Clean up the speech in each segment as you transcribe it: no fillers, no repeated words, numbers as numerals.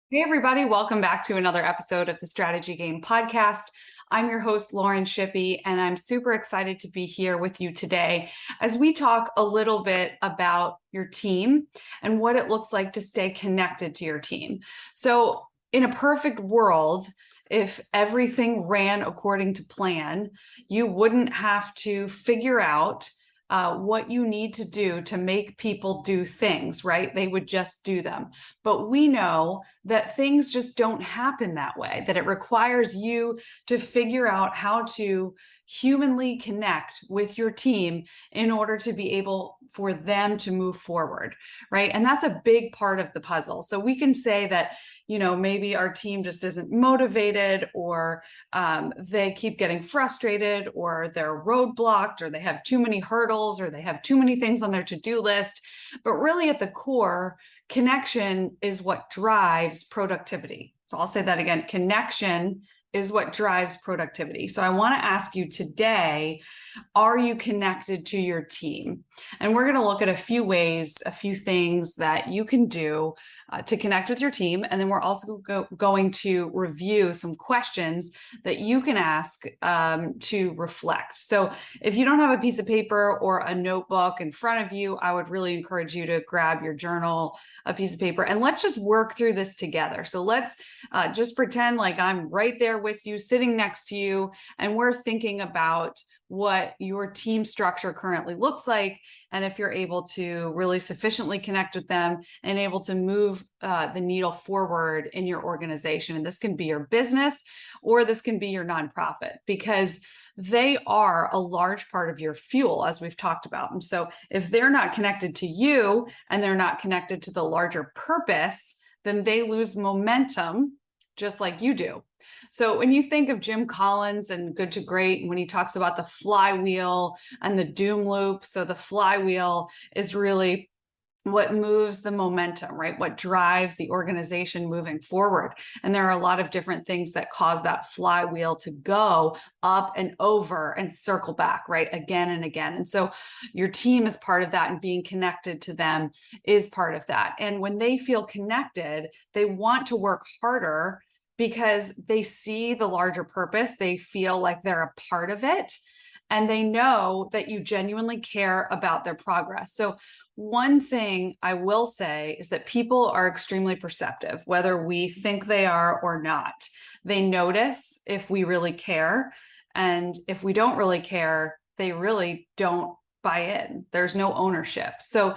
Hey, everybody, welcome back to another episode of the Strategy Game podcast. I'm your host, Lauren Shippey, and I'm super excited to be here with you today as we talk a little bit about your team and what it looks like to stay connected to your team. So, in a perfect world, if everything ran according to plan, you wouldn't have to figure out what you need to do to make people do things, right? They would just do them. But we know that things just don't happen that way, that it requires you to figure out how to humanly connect with your team in order to be able for them to move forward, right? And that's a big part of the puzzle. So we can say that, maybe our team just isn't motivated, or they keep getting frustrated, or they're roadblocked, or they have too many hurdles, or they have too many things on their to-do list. But really at the core, connection is what drives productivity. So I'll say that again, connection is what drives productivity. So I want to ask you today, are you connected to your team? And we're going to look at a few ways, a few things that you can do to connect with your team. And then we're also going to review some questions that you can ask to reflect. So if you don't have a piece of paper or a notebook in front of you, I would really encourage you to grab your journal, a piece of paper, and let's just work through this together. So let's just pretend like I'm right there with you, sitting next to you, and we're thinking about what your team structure currently looks like, and if you're able to really sufficiently connect with them and able to move the needle forward in your organization. And this can be your business or this can be your nonprofit, because they are a large part of your fuel, as we've talked about. And so if they're not connected to you and they're not connected to the larger purpose, then they lose momentum just like you do. So when you think of Jim Collins and Good to Great, when he talks about the flywheel and the doom loop, so the flywheel is really what moves the momentum, right? What drives the organization moving forward. And there are a lot of different things that cause that flywheel to go up and over and circle back, right? Again and again. And so your team is part of that, and being connected to them is part of that. And when they feel connected, they want to work harder because they see the larger purpose. They feel like they're a part of it, and they know that you genuinely care about their progress. So one thing I will say is that people are extremely perceptive, whether we think they are or not. They notice if we really care. And if we don't really care, they really don't buy in. There's no ownership. So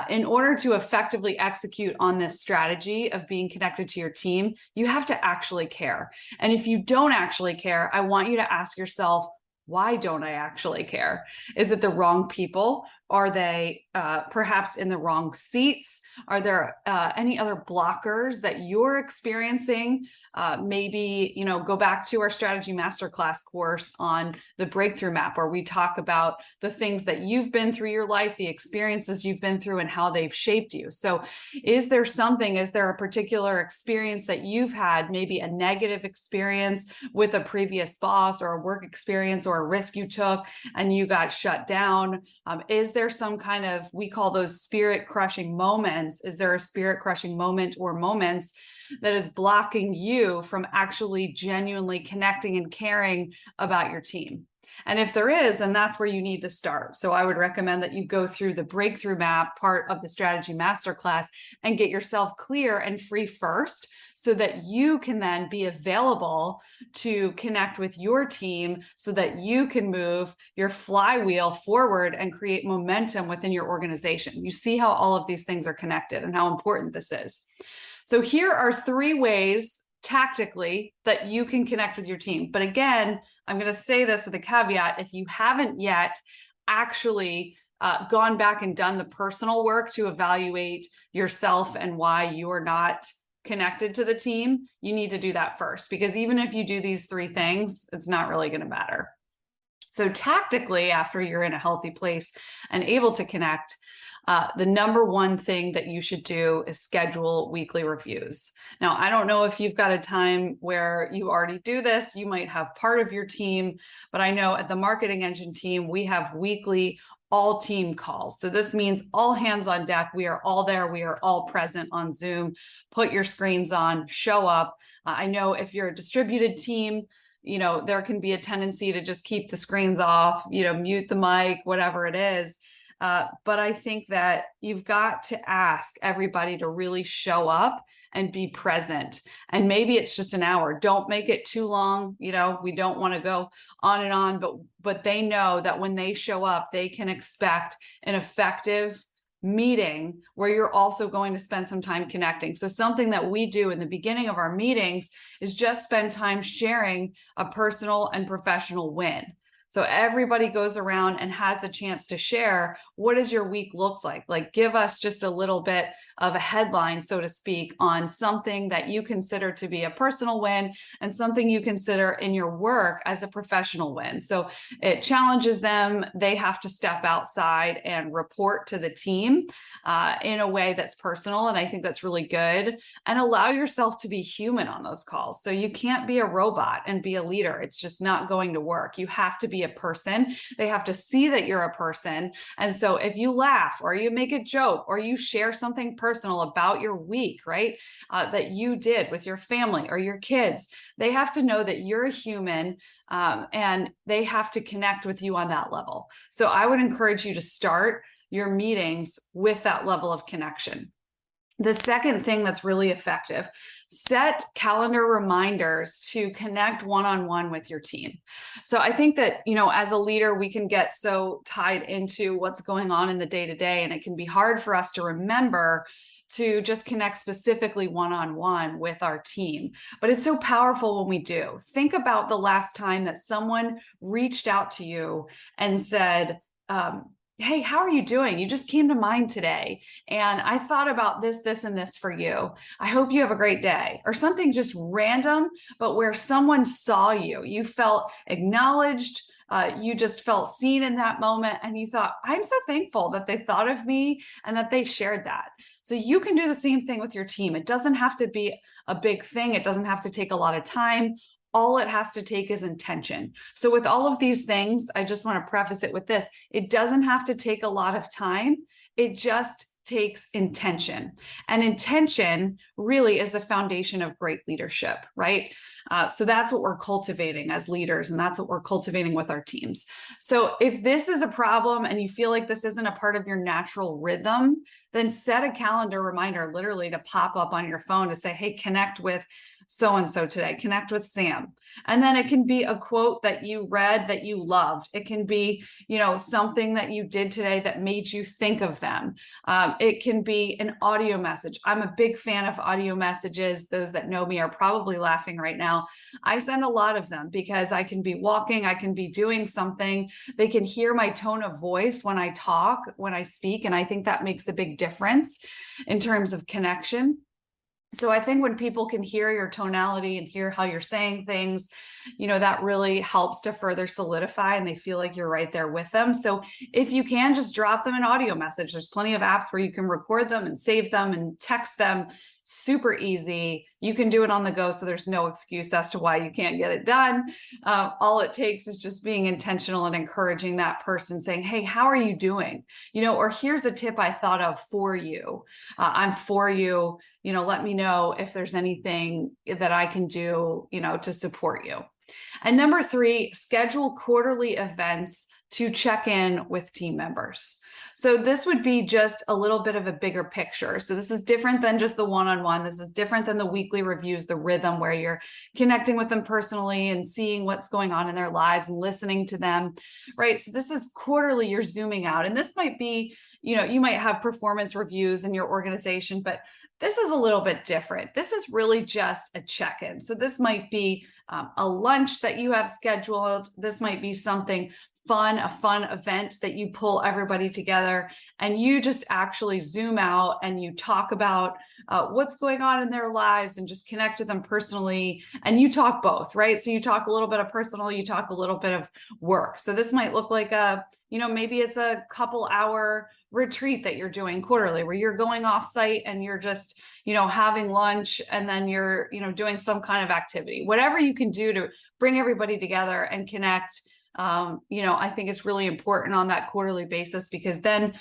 in order to effectively execute on this strategy of being connected to your team, you have to actually care. And if you don't actually care, I want you to ask yourself, why don't I actually care? Is it the wrong people? Are they perhaps in the wrong seats? Are there any other blockers that you're experiencing? Maybe, go back to our strategy masterclass course on the breakthrough map, where we talk about the things that you've been through your life, the experiences you've been through, and how they've shaped you. So is there a particular experience that you've had, maybe a negative experience with a previous boss, or a work experience, or a risk you took and you got shut down? Is there some kind of, we call those spirit crushing moments? Is there a spirit crushing moment or moments that is blocking you from actually genuinely connecting and caring about your team? And if there is, then that's where you need to start. So I would recommend that you go through the breakthrough map part of the strategy masterclass and get yourself clear and free first, so that you can then be available to connect with your team, so that you can move your flywheel forward and create momentum within your organization. You see how all of these things are connected and how important this is. So here are 3 ways tactically that you can connect with your team. But again, I'm going to say this with a caveat: if you haven't yet actually gone back and done the personal work to evaluate yourself and why you're not connected to the team, you need to do that first, because even if you do these 3 things, it's not really going to matter. So tactically, after you're in a healthy place and able to connect, the number one thing that you should do is schedule weekly reviews. Now, I don't know if you've got a time where you already do this. You might have part of your team, but I know at the Marketing Engine team, we have weekly all team calls. So this means all hands on deck. We are all there. We are all present on Zoom. Put your screens on, show up. I know if you're a distributed team, there can be a tendency to just keep the screens off, mute the mic, whatever it is. But I think that you've got to ask everybody to really show up and be present. And maybe it's just an hour. Don't make it too long. We don't want to go on and on, but they know that when they show up, they can expect an effective meeting where you're also going to spend some time connecting. So something that we do in the beginning of our meetings is just spend time sharing a personal and professional win. So everybody goes around and has a chance to share, what does your week look like? Like, give us just a little bit of a headline, so to speak, on something that you consider to be a personal win and something you consider in your work as a professional win. So it challenges them. They have to step outside and report to the team in a way that's personal. And I think that's really good. And allow yourself to be human on those calls. So you can't be a robot and be a leader. It's just not going to work. You have to be a person. They have to see that you're a person. And so if you laugh or you make a joke or you share something personal about your week, right, that you did with your family or your kids, they have to know that you're a human, and they have to connect with you on that level. So I would encourage you to start your meetings with that level of connection. The second thing that's really effective, set calendar reminders to connect one-on-one with your team. So I think that, as a leader, we can get so tied into what's going on in the day-to-day, and it can be hard for us to remember to just connect specifically one-on-one with our team. But it's so powerful when we do. Think about the last time that someone reached out to you and said, hey, how are you doing? You just came to mind today. And I thought about this, this, and this for you. I hope you have a great day. Or something just random, but where someone saw you. You felt acknowledged. You just felt seen in that moment. And you thought, I'm so thankful that they thought of me and that they shared that. So you can do the same thing with your team. It doesn't have to be a big thing. It doesn't have to take a lot of time. All it has to take is intention. So with all of these things, I just want to preface it with this. It doesn't have to take a lot of time. It just takes intention. And intention really is the foundation of great leadership, right? So that's what we're cultivating as leaders, and that's what we're cultivating with our teams. So if this is a problem and you feel like this isn't a part of your natural rhythm, then set a calendar reminder literally to pop up on your phone to say, hey, connect with so-and-so today, connect with Sam. And then it can be a quote that you read that you loved. It can be, something that you did today that made you think of them. It can be an audio message. I'm a big fan of audio messages. Those that know me are probably laughing right now. I send a lot of them because I can be walking, I can be doing something. They can hear my tone of voice when I talk, when I speak. And I think that makes a big difference in terms of connection. So I think when people can hear your tonality and hear how you're saying things, that really helps to further solidify, and they feel like you're right there with them. So if you can, just drop them an audio message. There's plenty of apps where you can record them and save them and text them. Super easy. You can do it on the go, so there's no excuse as to why you can't get it done. All it takes is just being intentional and encouraging that person, saying, hey, how are you doing? Or here's a tip I thought of for you. I'm for you. Let me know if there's anything that I can do, to support you. And number 3, schedule quarterly events to check in with team members. So this would be just a little bit of a bigger picture. So this is different than just the one-on-one. This is different than the weekly reviews, the rhythm where you're connecting with them personally and seeing what's going on in their lives and listening to them, right? So this is quarterly, you're zooming out. And this might be, you might have performance reviews in your organization, but this is a little bit different. This is really just a check-in. So this might be a lunch that you have scheduled. This might be something fun, a fun event that you pull everybody together and you just actually zoom out and you talk about what's going on in their lives and just connect with them personally. And you talk both, right? So you talk a little bit of personal, you talk a little bit of work. So this might look like maybe it's a couple hour retreat that you're doing quarterly where you're going off site and you're just, having lunch and then you're, doing some kind of activity, whatever you can do to bring everybody together and connect. I think it's really important on that quarterly basis, because then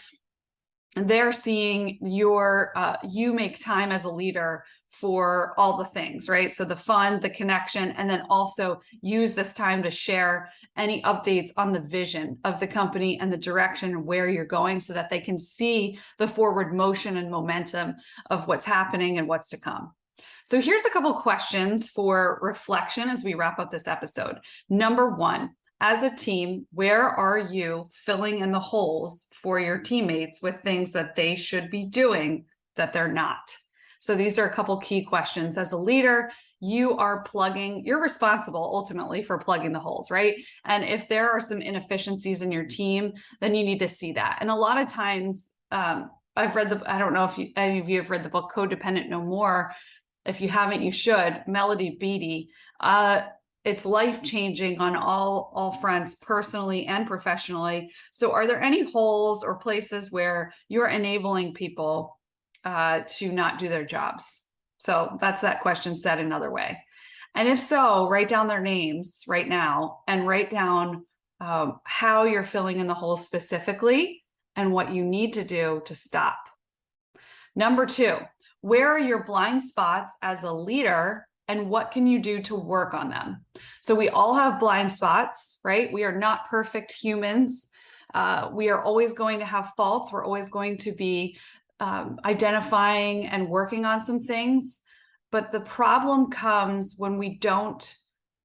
they're seeing you make time as a leader for all the things, right? So the fun, the connection, and then also use this time to share any updates on the vision of the company and the direction and where you're going, so that they can see the forward motion and momentum of what's happening and what's to come. So here's a couple questions for reflection as we wrap up this episode. Number one, as a team, where are you filling in the holes for your teammates with things that they should be doing that they're not? So these are a couple key questions. As a leader, you're responsible ultimately for plugging the holes, right? And if there are some inefficiencies in your team, then you need to see that. And a lot of times, I don't know if any of you have read the book Codependent No More. If you haven't, you should. Melody Beattie. It's life-changing on all fronts, personally and professionally. So are there any holes or places where you're enabling people to not do their jobs? So that's that question said another way. And if so, write down their names right now and write down how you're filling in the holes specifically and what you need to do to stop. Number two, where are your blind spots as a leader, and what can you do to work on them? So we all have blind spots, right? We are not perfect humans. We are always going to have faults. We're always going to be identifying and working on some things. But the problem comes when we don't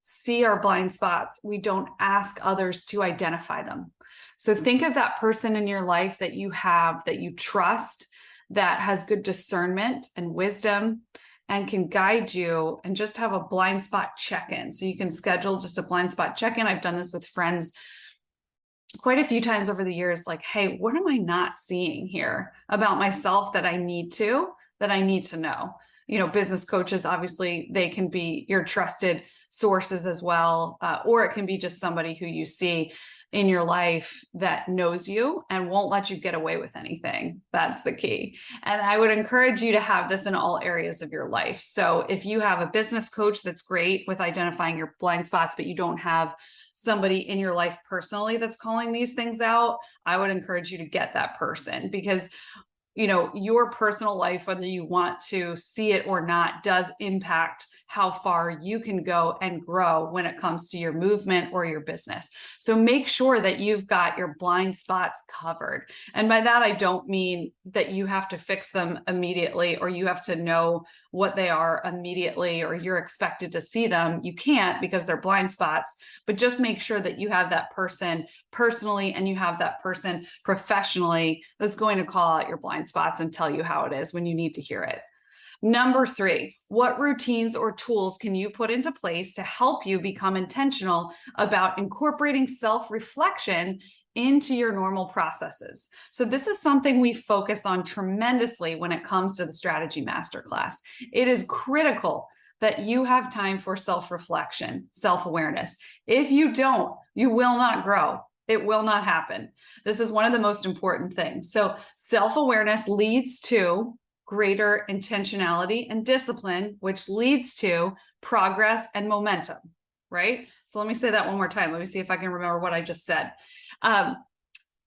see our blind spots. We don't ask others to identify them. So think of that person in your life that you have, that you trust, that has good discernment and wisdom, and can guide you, and just have a blind spot check-in. So you can schedule just a blind spot check-in. I've done this with friends quite a few times over the years, like, hey, what am I not seeing here about myself that I need to know? Business coaches, obviously, they can be your trusted sources as well, or it can be just somebody who you see in your life that knows you and won't let you get away with anything. That's the key. And I would encourage you to have this in all areas of your life. So if you have a business coach that's great with identifying your blind spots, but you don't have somebody in your life personally that's calling these things out, I would encourage you to get that person, because your personal life, whether you want to see it or not, does impact how far you can go and grow when it comes to your movement or your business. So make sure that you've got your blind spots covered. And by that, I don't mean that you have to fix them immediately, or you have to know what they are immediately, or you're expected to see them. You can't, because they're blind spots. But just make sure that you have that person personally and you have that person professionally that's going to call out your blind spots and tell you how it is when you need to hear it. Number three, what routines or tools can you put into place to help you become intentional about incorporating self-reflection into your normal processes? So this is something we focus on tremendously when it comes to the Strategy Masterclass. It is critical that you have time for self-reflection, self-awareness. If you don't, you will not grow. It will not happen. This is one of the most important things. So self-awareness leads to greater intentionality and discipline, which leads to progress and momentum, right? So let me say that one more time. Let me see if I can remember what I just said.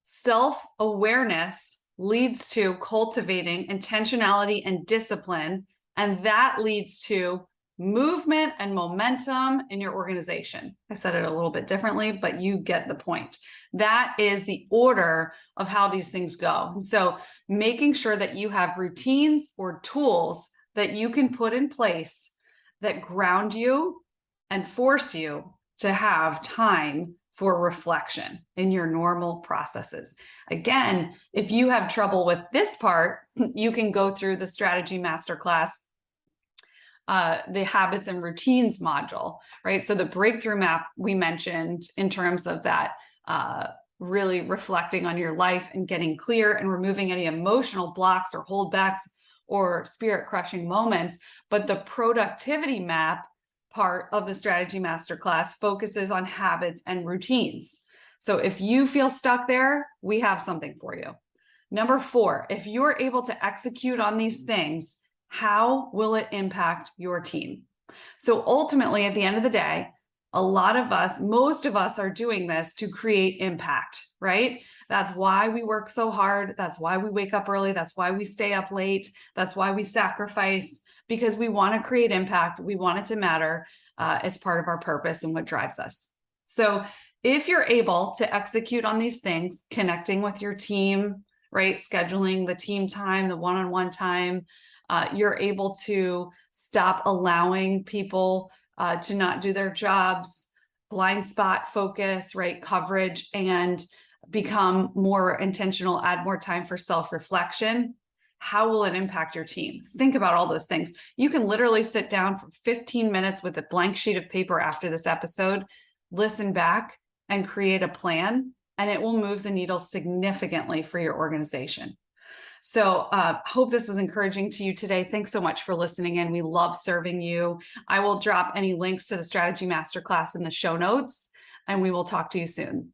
Self-awareness leads to cultivating intentionality and discipline, and that leads to movement and momentum in your organization. I said it a little bit differently, but you get the point. That is the order of how these things go. And so making sure that you have routines or tools that you can put in place that ground you and force you to have time for reflection in your normal processes. Again, if you have trouble with this part, you can go through the Strategy Masterclass, the habits and routines module, right? So the breakthrough map we mentioned in terms of that, really reflecting on your life and getting clear and removing any emotional blocks or holdbacks or spirit crushing moments. But the productivity map part of the Strategy Masterclass focuses on habits and routines. So if you feel stuck there, we have something for you. Number four, if you're able to execute on these things, how will it impact your team? So ultimately, at the end of the day, A lot of us, most of us are doing this to create impact, right? That's why we work so hard. That's why we wake up early. That's why we stay up late. That's why we sacrifice, because we want to create impact. We want it to matter. It's part of our purpose and what drives us. So if you're able to execute on these things, connecting with your team, right? Scheduling the team time, the one-on-one time, you're able to stop allowing people to not do their jobs, blind spot focus, right? Coverage, and become more intentional, add more time for self-reflection. How will it impact your team? Think about all those things. You can literally sit down for 15 minutes with a blank sheet of paper after this episode, listen back, and create a plan, and it will move the needle significantly for your organization. So hope this was encouraging to you today. Thanks so much for listening in. We love serving you. I will drop any links to the Strategy Masterclass in the show notes, and we will talk to you soon.